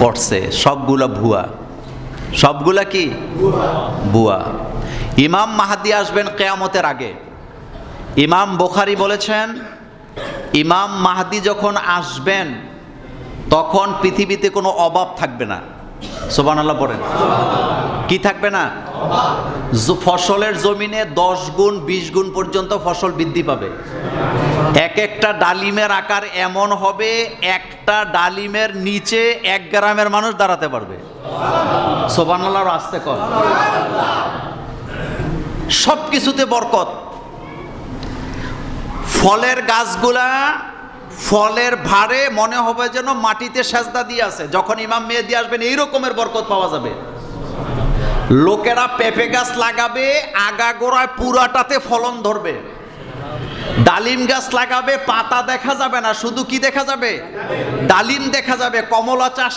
করছে সবগুলা ভুয়া। সবগুলা কি ভুয়া। ইমাম মাহদি আসবেন কিয়ামতের আগে। ইমাম বুখারী বলেছেন, ইমাম মাহদি যখন আসবেন তখন পৃথিবীতে কোনো অভাব থাকবে না। সুবহানাল্লাহ পড়েন। কি থাকবে না? ফসলের জমিনে 10 গুণ 20 গুণ পর্যন্ত ফসল বৃদ্ধি পাবে। এক একটা ডালিমের আকার এমন হবে, একটা ডালিমের নিচে 1 গ্রামের মানুষ দাঁড়াতে পারবে। সুবহানাল্লাহ আস্তে কর। সব কিছুতে বরকত। ফলের গাছগুলা ফলের ভারে মনে হবে যেন মাটিতে সেজদা দিয়ে আছে। যখন ইমাম মেহেদী আসবেন এই রকমের বরকত পাওয়া যাবে। লোকেরা পেঁপে গাছ লাগাবে, আগাগোড়ায় পুরাটাতে ফলন ধরবে। ডালিম গাছ লাগাবে, পাতা দেখা যাবে না, শুধু কি দেখা যাবে? ডালিম দেখা যাবে। কমলা চাষ